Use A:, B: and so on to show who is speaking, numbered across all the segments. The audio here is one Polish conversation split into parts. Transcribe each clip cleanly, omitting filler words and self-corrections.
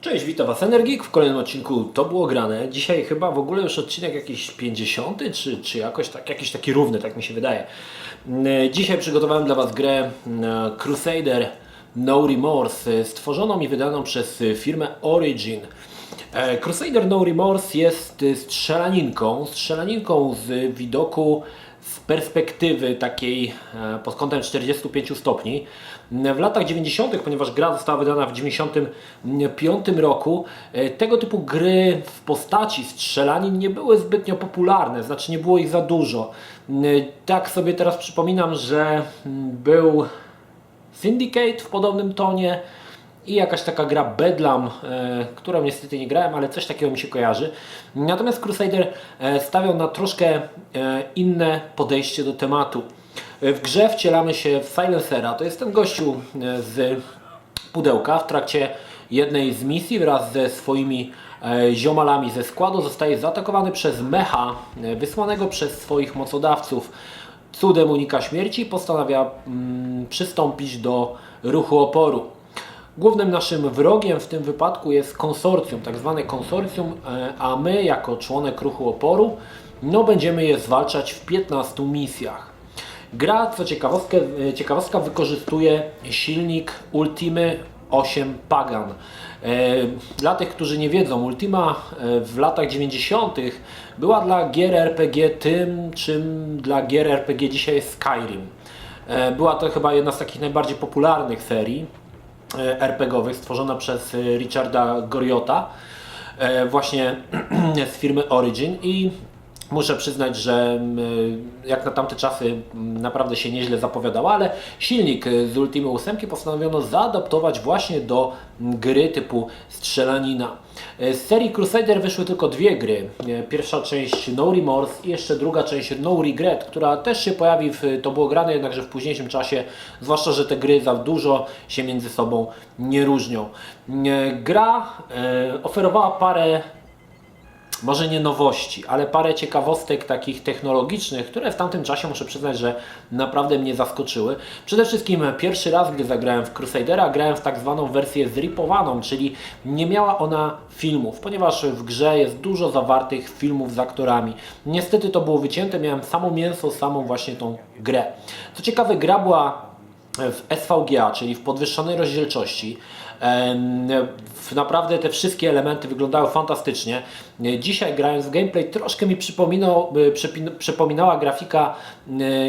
A: Cześć, witam Was Energik w kolejnym odcinku To było grane. Dzisiaj chyba w ogóle już odcinek jakiś 50 czy jakoś tak, jakiś taki równy, tak mi się wydaje. Dzisiaj przygotowałem dla Was grę Crusader No Remorse, stworzoną i wydaną przez firmę Origin. Crusader No Remorse jest strzelaninką z widoku, z perspektywy takiej pod kątem 45 stopni. W latach 90., ponieważ gra została wydana w 95 roku, tego typu gry w postaci strzelanin nie były zbytnio popularne, znaczy nie było ich za dużo. Tak sobie teraz przypominam, że był Syndicate w podobnym tonie i jakaś taka gra Bedlam, którą niestety nie grałem, ale coś takiego mi się kojarzy. Natomiast Crusader stawiał na troszkę inne podejście do tematu. W grze wcielamy się w Silencera, to jest ten gościu z pudełka. W trakcie jednej z misji wraz ze swoimi ziomalami ze składu zostaje zaatakowany przez mecha wysłanego przez swoich mocodawców. Cudem unika śmierci i postanawia przystąpić do ruchu oporu. Głównym naszym wrogiem w tym wypadku jest konsorcjum, tak zwane konsorcjum, a my jako członek ruchu oporu będziemy je zwalczać w 15 misjach. Gra, co ciekawostka, wykorzystuje silnik Ultimy 8 Pagan. Dla tych, którzy nie wiedzą, Ultima w latach 90. była dla gier RPG tym, czym dla gier RPG dzisiaj jest Skyrim. Była to chyba jedna z takich najbardziej popularnych serii RPGowych, stworzona przez Richarda Goriotta, właśnie z firmy Origin, i muszę przyznać, że jak na tamte czasy naprawdę się nieźle zapowiadała, ale silnik z Ultimy 8 postanowiono zaadaptować właśnie do gry typu strzelanina. Z serii Crusader wyszły tylko dwie gry. Pierwsza część No Remorse i jeszcze druga część No Regret, która też się pojawi w To było grane, jednakże w późniejszym czasie, zwłaszcza że te gry za dużo się między sobą nie różnią. Gra oferowała parę, może nie nowości, ale parę ciekawostek takich technologicznych, które w tamtym czasie, muszę przyznać, że naprawdę mnie zaskoczyły. Przede wszystkim pierwszy raz, gdy zagrałem w Crusadera, grałem w tak zwaną wersję zripowaną, czyli nie miała ona filmów, ponieważ w grze jest dużo zawartych filmów z aktorami. Niestety to było wycięte, miałem samo mięso, samą właśnie tą grę. Co ciekawe, gra była w SVGA, czyli w podwyższonej rozdzielczości. Naprawdę te wszystkie elementy wyglądały fantastycznie. Dzisiaj, grając w gameplay, troszkę mi przypominała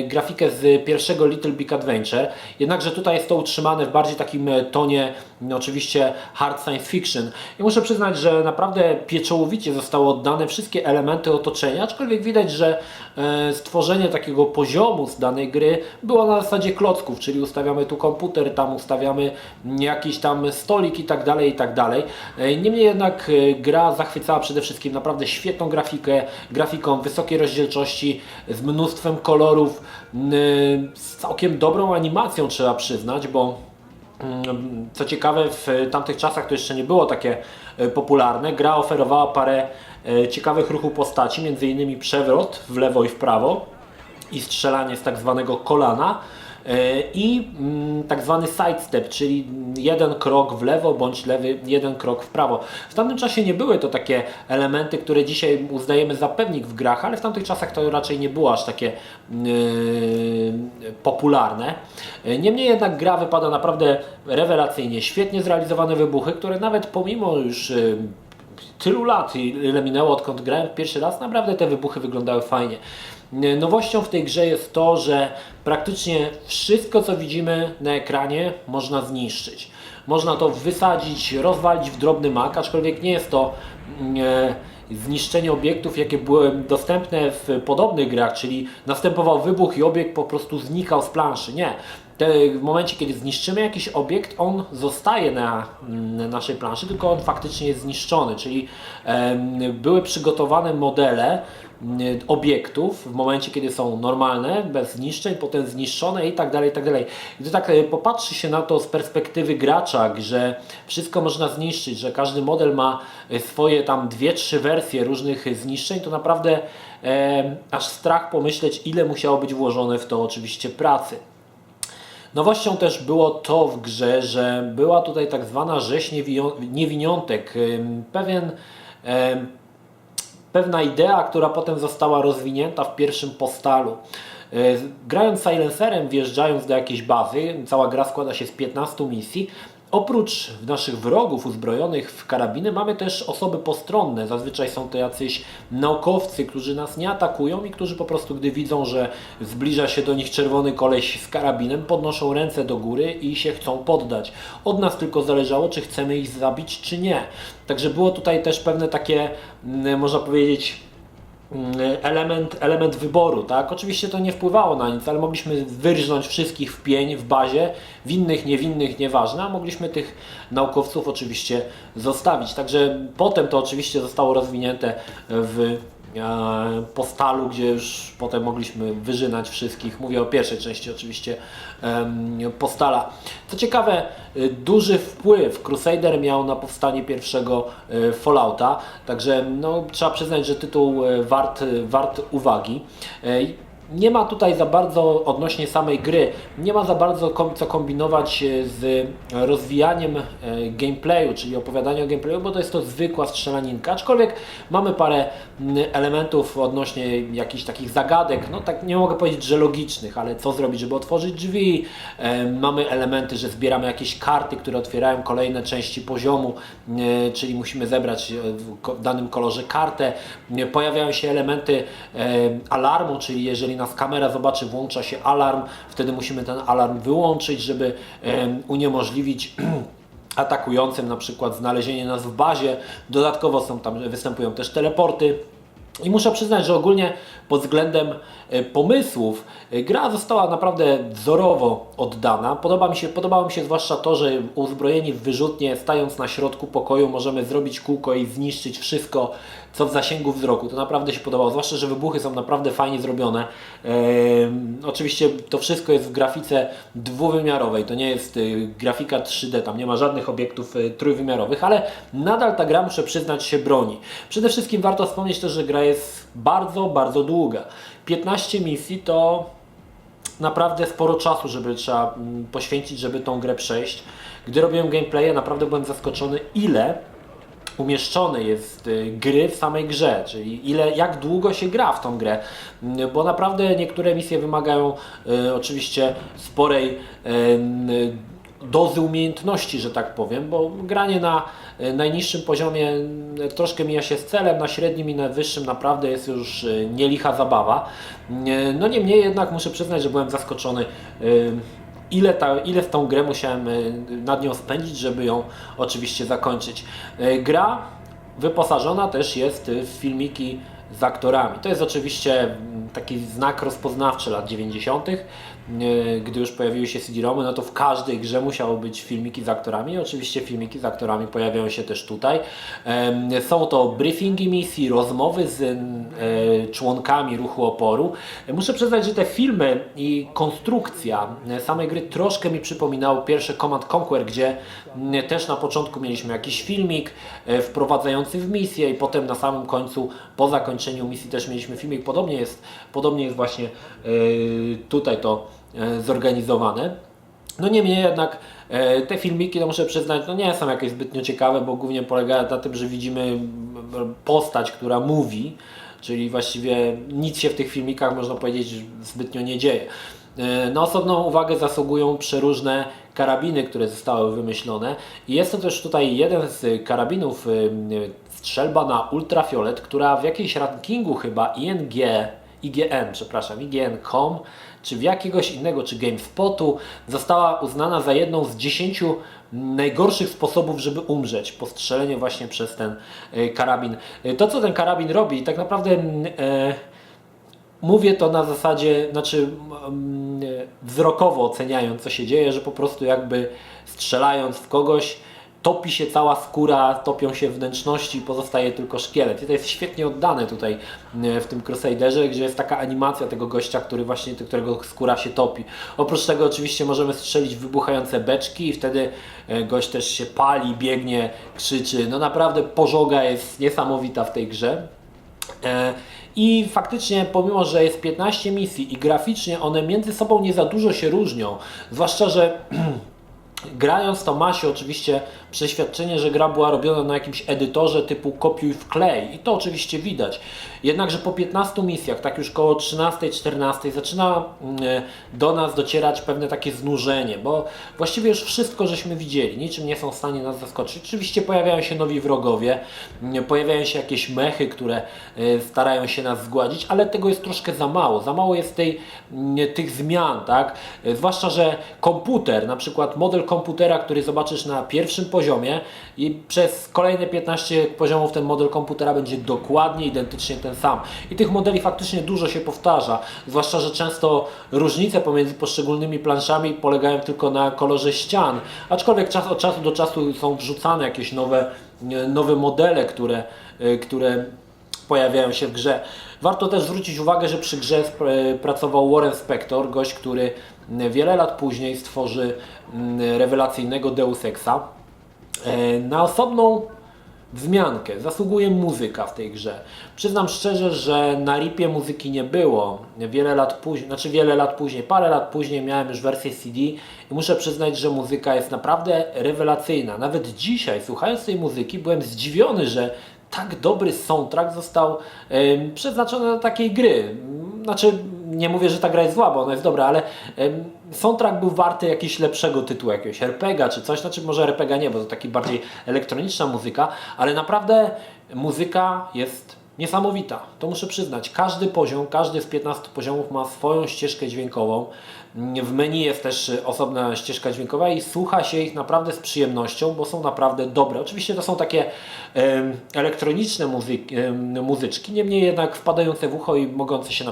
A: grafikę z pierwszego Little Big Adventure, jednakże tutaj jest to utrzymane w bardziej takim tonie, oczywiście hard science fiction. I muszę przyznać, że naprawdę pieczołowicie zostały oddane wszystkie elementy otoczenia, aczkolwiek widać, że stworzenie takiego poziomu z danej gry było na zasadzie klocków, czyli ustawiamy tu komputer, tam ustawiamy jakiś tam stolik i tak dalej, i tak dalej. Niemniej jednak gra zachwycała przede wszystkim naprawdę świetną grafiką wysokiej rozdzielczości, z mnóstwem kolorów, z całkiem dobrą animacją, trzeba przyznać, bo co ciekawe, w tamtych czasach to jeszcze nie było takie popularne. Gra oferowała parę ciekawych ruchów postaci, m.in. przewrot w lewo i w prawo i strzelanie z tak zwanego kolana, i tak zwany sidestep, czyli jeden krok w lewo bądź jeden krok w prawo. W tamtym czasie nie były to takie elementy, które dzisiaj uznajemy za pewnik w grach, ale w tamtych czasach to raczej nie było aż takie popularne. Niemniej jednak gra wypada naprawdę rewelacyjnie, świetnie zrealizowane wybuchy, które nawet pomimo już tylu lat, ile minęło odkąd grałem pierwszy raz, naprawdę te wybuchy wyglądały fajnie. Nowością w tej grze jest to, że praktycznie wszystko, co widzimy na ekranie, można zniszczyć. Można to wysadzić, rozwalić w drobny mak, aczkolwiek nie jest to zniszczenie obiektów, jakie były dostępne w podobnych grach, czyli następował wybuch i obiekt po prostu znikał z planszy. Nie. W momencie, kiedy zniszczymy jakiś obiekt, on zostaje na naszej planszy, tylko on faktycznie jest zniszczony, czyli były przygotowane modele obiektów w momencie, kiedy są normalne, bez zniszczeń, potem zniszczone i tak dalej, i tak dalej. Gdy tak popatrzy się na to z perspektywy gracza, że wszystko można zniszczyć, że każdy model ma swoje tam 2-3 wersje różnych zniszczeń, to naprawdę aż strach pomyśleć, ile musiało być włożone w to oczywiście pracy. Nowością też było to w grze, że była tutaj tak zwana rzeź niewiniątek. Pewna idea, która potem została rozwinięta w pierwszym Postalu. Grając Silencerem, wjeżdżając do jakiejś bazy, cała gra składa się z 15 misji. Oprócz naszych wrogów uzbrojonych w karabiny mamy też osoby postronne. Zazwyczaj są to jacyś naukowcy, którzy nas nie atakują i którzy po prostu, gdy widzą, że zbliża się do nich czerwony koleś z karabinem, podnoszą ręce do góry i się chcą poddać. Od nas tylko zależało, czy chcemy ich zabić, czy nie. Także było tutaj też pewne takie, można powiedzieć, element wyboru, tak? Oczywiście to nie wpływało na nic, ale mogliśmy wyrżnąć wszystkich w pień w bazie, winnych, niewinnych, nieważne, a mogliśmy tych naukowców oczywiście zostawić. Także potem to oczywiście zostało rozwinięte w Postalu, gdzie już potem mogliśmy wyżynać wszystkich. Mówię o pierwszej części oczywiście Postala. Co ciekawe, duży wpływ Crusader miał na powstanie pierwszego Fallouta, także no, trzeba przyznać, że tytuł wart uwagi. Nie ma tutaj za bardzo odnośnie samej gry, nie ma za bardzo co kombinować z rozwijaniem gameplayu, czyli opowiadania o gameplayu, bo to jest to zwykła strzelaninka, aczkolwiek mamy parę elementów odnośnie jakichś takich zagadek, no tak nie mogę powiedzieć, że logicznych, ale co zrobić, żeby otworzyć drzwi. Mamy elementy, że zbieramy jakieś karty, które otwierają kolejne części poziomu, czyli musimy zebrać w danym kolorze kartę. Pojawiają się elementy alarmu, czyli jeżeli nas kamera zobaczy, włącza się alarm, wtedy musimy ten alarm wyłączyć, żeby uniemożliwić atakującym na przykład znalezienie nas w bazie. Dodatkowo występują też teleporty. I muszę przyznać, że ogólnie pod względem pomysłów gra została naprawdę wzorowo oddana. Podobało mi się zwłaszcza to, że uzbrojeni w wyrzutnie, stając na środku pokoju, możemy zrobić kółko i zniszczyć wszystko, co w zasięgu wzroku. To naprawdę się podobało, zwłaszcza, że wybuchy są naprawdę fajnie zrobione. Oczywiście to wszystko jest w grafice dwuwymiarowej, to nie jest grafika 3D, tam nie ma żadnych obiektów trójwymiarowych, ale nadal ta gra, muszę przyznać, się broni. Przede wszystkim warto wspomnieć też, że gra jest bardzo, bardzo długa. 15 misji to naprawdę sporo czasu, żeby trzeba poświęcić, żeby tą grę przejść. Gdy robiłem gameplaye, naprawdę byłem zaskoczony, ile umieszczone jest gry w samej grze, czyli jak długo się gra w tą grę, bo naprawdę niektóre misje wymagają oczywiście sporej dozy umiejętności, że tak powiem, bo granie na najniższym poziomie troszkę mija się z celem, na średnim i na wyższym naprawdę jest już nielicha zabawa. No niemniej jednak muszę przyznać, że byłem zaskoczony, ile w tą grę musiałem nad nią spędzić, żeby ją oczywiście zakończyć. Gra wyposażona też jest w filmiki z aktorami. To jest oczywiście taki znak rozpoznawczy lat 90. Gdy już pojawiły się CD-ROMy, no to w każdej grze musiały być filmiki z aktorami i oczywiście filmiki z aktorami pojawiają się też tutaj. Są to briefingi misji, rozmowy z członkami ruchu oporu. Muszę przyznać, że te filmy i konstrukcja samej gry troszkę mi przypominały pierwsze Command Conquer, gdzie też na początku mieliśmy jakiś filmik wprowadzający w misję i potem na samym końcu, po zakończeniu misji też mieliśmy filmik. Podobnie jest właśnie tutaj to zorganizowane. No niemniej jednak te filmiki, no muszę przyznać, no nie są jakieś zbytnio ciekawe, bo głównie polegają na tym, że widzimy postać, która mówi, czyli właściwie nic się w tych filmikach, można powiedzieć, zbytnio nie dzieje. Na osobną uwagę zasługują przeróżne karabiny, które zostały wymyślone i jest to też tutaj jeden z karabinów, strzelba na ultrafiolet, która w jakimś rankingu chyba IGN.com czy w jakiegoś innego, czy GameSpotu została uznana za jedną z 10 najgorszych sposobów, żeby umrzeć, postrzelenie właśnie przez ten karabin. To, co ten karabin robi, tak naprawdę mówię to na zasadzie, wzrokowo oceniając, co się dzieje, że po prostu jakby strzelając w kogoś, topi się cała skóra, topią się wnętrzności i pozostaje tylko szkielet. I to jest świetnie oddane tutaj w tym Crusaderze, gdzie jest taka animacja tego gościa, którego skóra się topi. Oprócz tego oczywiście możemy strzelić w wybuchające beczki i wtedy gość też się pali, biegnie, krzyczy. No naprawdę pożoga jest niesamowita w tej grze. I faktycznie, pomimo że jest 15 misji i graficznie one między sobą nie za dużo się różnią, zwłaszcza że grając to ma się oczywiście przeświadczenie, że gra była robiona na jakimś edytorze typu kopiuj wklej i to oczywiście widać. Jednakże po 15 misjach, tak już koło 13-14 zaczyna do nas docierać pewne takie znużenie, bo właściwie już wszystko żeśmy widzieli, niczym nie są w stanie nas zaskoczyć. Oczywiście pojawiają się nowi wrogowie, pojawiają się jakieś mechy, które starają się nas zgładzić, ale tego jest troszkę za mało jest tych zmian, tak? Zwłaszcza, że komputer, na przykład model komputera, który zobaczysz na pierwszym poziomie i przez kolejne 15 poziomów ten model komputera będzie dokładnie identycznie ten sam. I tych modeli faktycznie dużo się powtarza, zwłaszcza, że często różnice pomiędzy poszczególnymi planszami polegają tylko na kolorze ścian, aczkolwiek od czasu do czasu są wrzucane jakieś nowe modele, które pojawiają się w grze. Warto też zwrócić uwagę, że przy grze pracował Warren Spector, gość, który wiele lat później stworzy rewelacyjnego Deus Exa. Na osobną wzmiankę zasługuje muzyka w tej grze. Przyznam szczerze, że na ripie muzyki nie było. Parę lat później miałem już wersję CD i muszę przyznać, że muzyka jest naprawdę rewelacyjna. Nawet dzisiaj, słuchając tej muzyki, byłem zdziwiony, że tak dobry soundtrack został przeznaczony do takiej gry. Znaczy, nie mówię, że ta gra jest zła, bo ona jest dobra, ale soundtrack był warty jakiegoś lepszego tytułu, jakiegoś RPGa czy coś. Znaczy, może RPGa nie, bo to taki bardziej elektroniczna muzyka, ale naprawdę muzyka jest niesamowita. To muszę przyznać. Każdy poziom, każdy z 15 poziomów ma swoją ścieżkę dźwiękową. W menu jest też osobna ścieżka dźwiękowa i słucha się ich naprawdę z przyjemnością, bo są naprawdę dobre. Oczywiście to są takie elektroniczne muzyczki, niemniej jednak wpadające w ucho i mogące się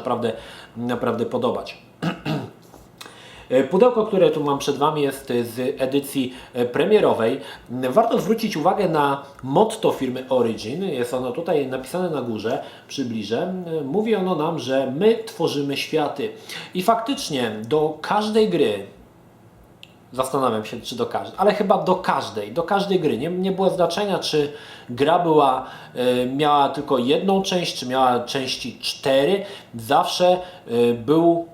A: naprawdę podobać. Pudełko, które tu mam przed Wami, jest z edycji premierowej. Warto zwrócić uwagę na motto firmy Origin. Jest ono tutaj napisane na górze, przybliżę. Mówi ono nam, że my tworzymy światy. I faktycznie do każdej gry, zastanawiam się, czy do każdej, ale chyba do każdej gry. Nie było znaczenia, czy gra miała tylko jedną część, czy miała części 4. Zawsze był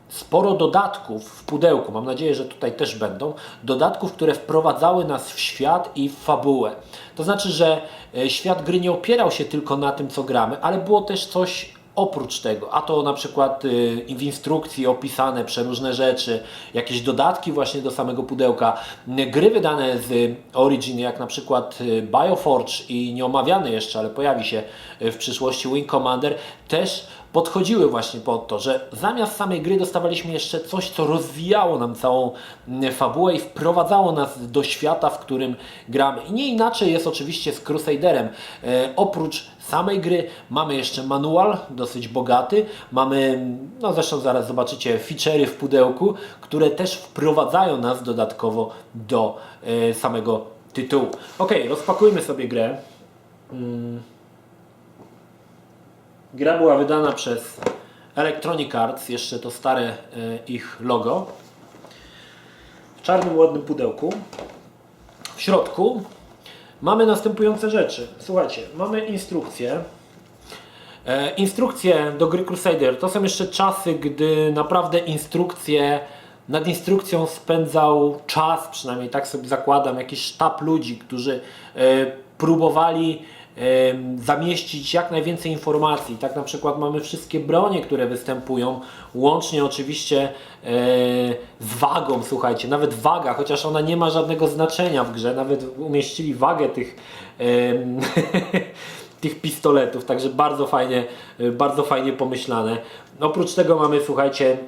A: sporo dodatków w pudełku, mam nadzieję, że tutaj też będą, dodatków, które wprowadzały nas w świat i w fabułę. To znaczy, że świat gry nie opierał się tylko na tym, co gramy, ale było też coś oprócz tego, a to na przykład w instrukcji opisane przeróżne rzeczy, jakieś dodatki właśnie do samego pudełka, gry wydane z Origin, jak na przykład Bioforge i nieomawiany jeszcze, ale pojawi się w przyszłości Wing Commander, też podchodziły właśnie pod to, że zamiast samej gry dostawaliśmy jeszcze coś, co rozwijało nam całą fabułę i wprowadzało nas do świata, w którym gramy. I nie inaczej jest oczywiście z Crusaderem. Oprócz samej gry mamy jeszcze manual, dosyć bogaty. Mamy, no zresztą zaraz zobaczycie, feature'y w pudełku, które też wprowadzają nas dodatkowo do samego tytułu. Ok, rozpakujmy sobie grę. Gra była wydana przez Electronic Arts, jeszcze to stare ich logo. W czarnym, ładnym pudełku. W środku mamy następujące rzeczy. Słuchajcie, mamy instrukcję. Instrukcje do gry Crusader to są jeszcze czasy, gdy naprawdę nad instrukcją spędzał czas, przynajmniej tak sobie zakładam, jakiś sztab ludzi, którzy próbowali zamieścić jak najwięcej informacji. Tak na przykład mamy wszystkie bronie, które występują, łącznie oczywiście z wagą, słuchajcie, nawet waga, chociaż ona nie ma żadnego znaczenia w grze, nawet umieścili wagę tych tych pistoletów, także bardzo fajnie pomyślane. Oprócz tego mamy, słuchajcie,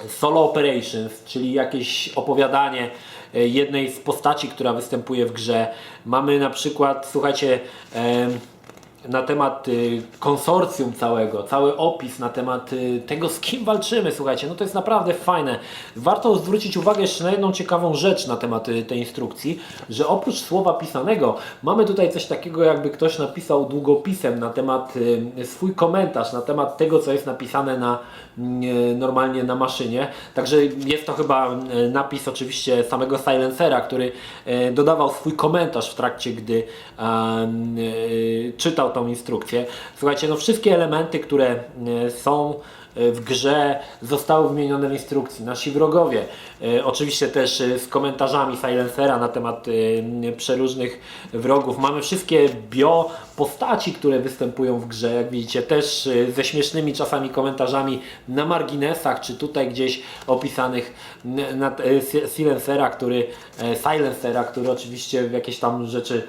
A: solo operations, czyli jakieś opowiadanie jednej z postaci, która występuje w grze. Mamy na przykład, słuchajcie, na temat konsorcjum cały opis na temat tego, z kim walczymy, słuchajcie, no to jest naprawdę fajne. Warto zwrócić uwagę jeszcze na jedną ciekawą rzecz na temat tej instrukcji, że oprócz słowa pisanego mamy tutaj coś takiego, jakby ktoś napisał długopisem na temat, swój komentarz na temat tego, co jest napisane normalnie na maszynie. Także jest to chyba napis oczywiście samego Silencera, który dodawał swój komentarz w trakcie, gdy czytał tą instrukcję. Słuchajcie, no wszystkie elementy, które są w grze, zostały wymienione w instrukcji. Nasi wrogowie, oczywiście też z komentarzami Silencera na temat przeróżnych wrogów. Mamy wszystkie bio postaci, które występują w grze, jak widzicie, też ze śmiesznymi czasami komentarzami na marginesach, czy tutaj gdzieś opisanych na Silencera, który oczywiście jakieś tam rzeczy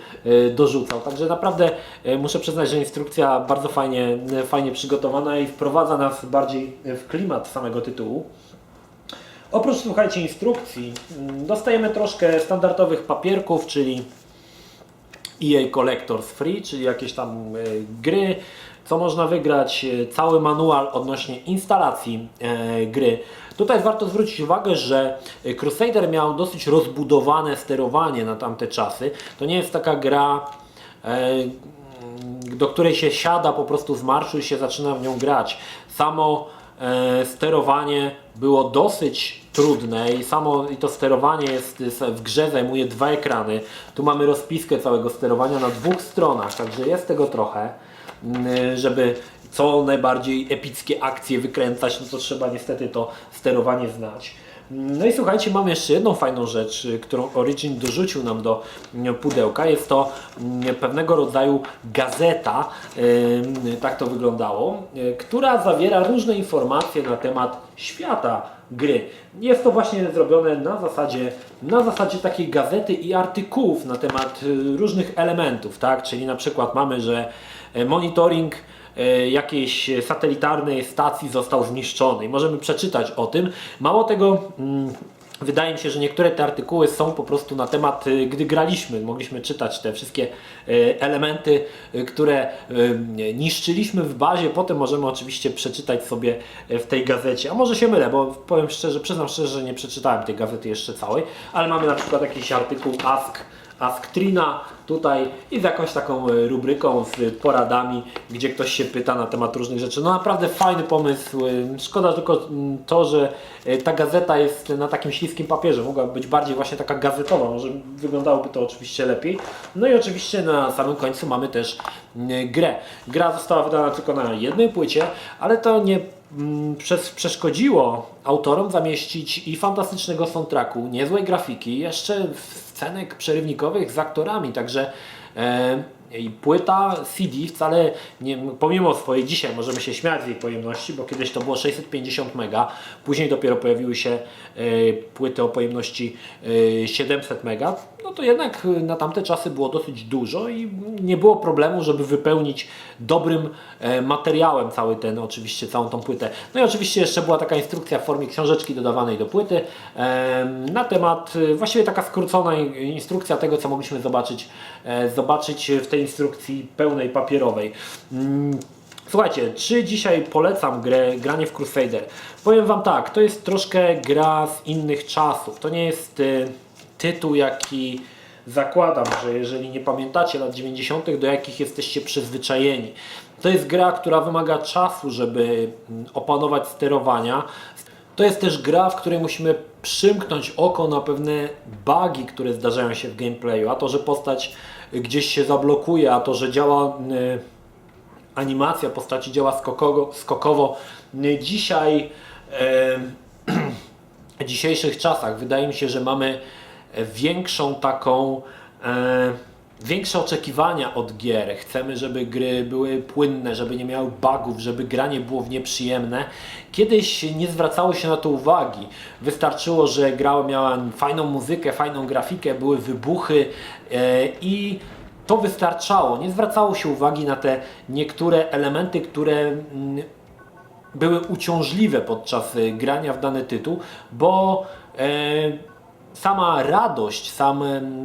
A: dorzucał. Także naprawdę muszę przyznać, że instrukcja bardzo fajnie przygotowana i wprowadza nas bardziej w klimat samego tytułu. Oprócz, słuchajcie, instrukcji dostajemy troszkę standardowych papierków, czyli EA Collectors Free, czyli jakieś tam gry, co można wygrać, cały manual odnośnie instalacji gry. Tutaj warto zwrócić uwagę, że Crusader miał dosyć rozbudowane sterowanie na tamte czasy. To nie jest taka gra, do której się siada po prostu z marszu i się zaczyna w nią grać. Samo sterowanie było dosyć trudne i to sterowanie w grze zajmuje 2 ekrany. Tu mamy rozpiskę całego sterowania na 2 stronach, także jest tego trochę, żeby co najbardziej epickie akcje wykręcać, no to trzeba niestety to sterowanie znać. No i słuchajcie, mamy jeszcze jedną fajną rzecz, którą Origin dorzucił nam do pudełka. Jest to pewnego rodzaju gazeta, tak to wyglądało, która zawiera różne informacje na temat świata gry. Jest to właśnie zrobione na zasadzie takiej gazety i artykułów na temat różnych elementów, tak? Czyli na przykład mamy, że monitoring jakiejś satelitarnej stacji został zniszczony i możemy przeczytać o tym. Mało tego, wydaje mi się, że niektóre te artykuły są po prostu na temat, gdy graliśmy. Mogliśmy czytać te wszystkie elementy, które niszczyliśmy w bazie. Potem możemy oczywiście przeczytać sobie w tej gazecie. A może się mylę, bo powiem szczerze, przyznam szczerze, że nie przeczytałem tej gazety jeszcze całej, ale mamy na przykład jakiś artykuł Ask Trina tutaj i z jakąś taką rubryką z poradami, gdzie ktoś się pyta na temat różnych rzeczy. No naprawdę fajny pomysł. Szkoda tylko to, że ta gazeta jest na takim śliskim papierze. Mogła być bardziej właśnie taka gazetowa. Może wyglądałoby to oczywiście lepiej. No i oczywiście na samym końcu mamy też grę. Gra została wydana tylko na jednej płycie, ale to nie przeszkodziło autorom zamieścić i fantastycznego soundtracku, niezłej grafiki, jeszcze scenek przerywnikowych z aktorami, także i płyta CD wcale, nie, pomimo swojej, dzisiaj możemy się śmiać z jej pojemności, bo kiedyś to było 650 mega, później dopiero pojawiły się płyty o pojemności 700 mega, no to jednak na tamte czasy było dosyć dużo i nie było problemu, żeby wypełnić dobrym materiałem całą tą płytę. No i oczywiście jeszcze była taka instrukcja w formie książeczki dodawanej do płyty na temat, właściwie taka skrócona instrukcja tego, co mogliśmy zobaczyć w tej instrukcji pełnej papierowej. Słuchajcie, czy dzisiaj polecam granie w Crusader? Powiem Wam tak, to jest troszkę gra z innych czasów. To nie jest tytuł, jaki zakładam, że jeżeli nie pamiętacie lat 90., do jakich jesteście przyzwyczajeni. To jest gra, która wymaga czasu, żeby opanować sterowania. To jest też gra, w której musimy przymknąć oko na pewne bugi, które zdarzają się w gameplayu. A to, że postać gdzieś się zablokuje, a to, że działa animacja postaci działa skokowo. Dzisiaj w dzisiejszych czasach wydaje mi się, że mamy większe oczekiwania od gier. Chcemy, żeby gry były płynne, żeby nie miały bugów, żeby granie było w nieprzyjemne. Kiedyś nie zwracało się na to uwagi. Wystarczyło, że gra miała fajną muzykę, fajną grafikę, były wybuchy i to wystarczało. Nie zwracało się uwagi na te niektóre elementy, które były uciążliwe podczas grania w dany tytuł, bo sama radość,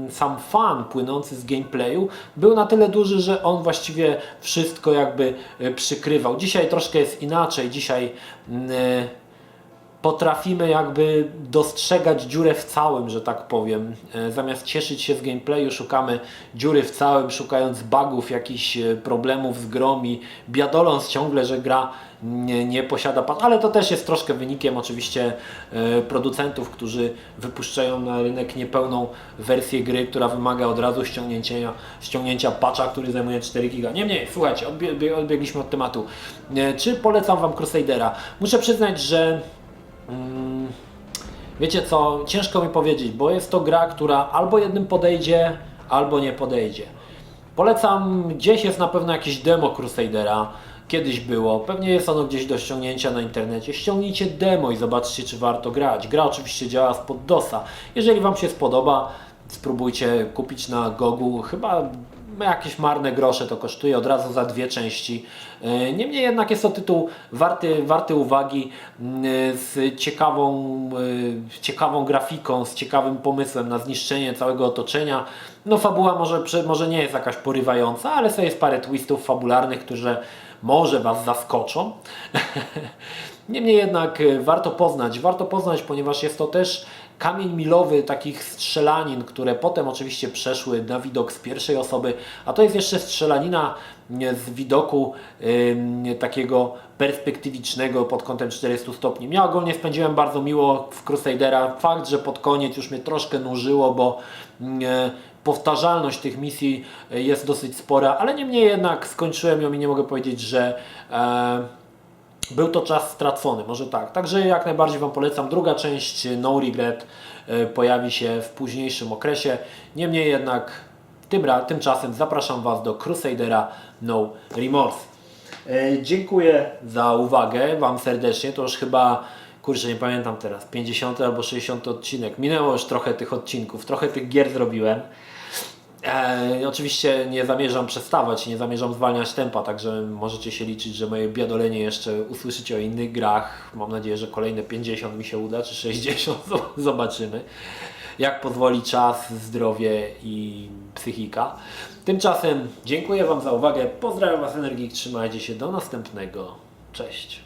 A: sam fan płynący z gameplayu był na tyle duży, że on właściwie wszystko jakby przykrywał. Dzisiaj troszkę jest inaczej. Dzisiaj potrafimy jakby dostrzegać dziurę w całym, że tak powiem. Zamiast cieszyć się z gameplayu, szukamy dziury w całym, szukając bugów, jakichś problemów z grą i biadoląc ciągle, że gra nie posiada patcha, ale to też jest troszkę wynikiem oczywiście producentów, którzy wypuszczają na rynek niepełną wersję gry, która wymaga od razu ściągnięcia patcha, który zajmuje 4 giga. Niemniej, słuchajcie, odbiegliśmy od tematu. Czy polecam Wam Crusadera? Muszę przyznać, że wiecie co, ciężko mi powiedzieć, bo jest to gra, która albo jednym podejdzie, albo nie podejdzie. Polecam, gdzieś jest na pewno jakieś demo Crusadera, kiedyś było, pewnie jest ono gdzieś do ściągnięcia na internecie. Ściągnijcie demo i zobaczcie, czy warto grać. Gra oczywiście działa spod DOSa. Jeżeli Wam się spodoba, spróbujcie kupić na Gogu, chyba jakieś marne grosze to kosztuje od razu za 2 części. Niemniej jednak jest to tytuł warty uwagi, z ciekawą grafiką, z ciekawym pomysłem na zniszczenie całego otoczenia. No fabuła może nie jest jakaś porywająca, ale to jest parę twistów fabularnych, które może Was zaskoczą. Niemniej jednak warto poznać, ponieważ jest to też kamień milowy takich strzelanin, które potem oczywiście przeszły na widok z pierwszej osoby, a to jest jeszcze strzelanina z widoku takiego perspektywicznego pod kątem 400 stopni. Ja ogólnie spędziłem bardzo miło w Crusadera. Fakt, że pod koniec już mnie troszkę nużyło, bo powtarzalność tych misji jest dosyć spora, ale niemniej jednak skończyłem ją i nie mogę powiedzieć, że był to czas stracony, może tak. Także jak najbardziej Wam polecam. Druga część No Regret pojawi się w późniejszym okresie. Niemniej jednak tymczasem zapraszam Was do Crusadera No Remorse. Dziękuję za uwagę Wam serdecznie. To już chyba, kurczę, nie pamiętam teraz, 50 albo 60 odcinek. Minęło już trochę tych odcinków, trochę tych gier zrobiłem. Oczywiście nie zamierzam przestawać, nie zamierzam zwalniać tempa, także możecie się liczyć, że moje biadolenie jeszcze usłyszycie o innych grach. Mam nadzieję, że kolejne 50 mi się uda, czy 60, zobaczymy. Jak pozwoli czas, zdrowie i psychika. Tymczasem dziękuję Wam za uwagę, pozdrawiam Was Energik, trzymajcie się, do następnego, cześć.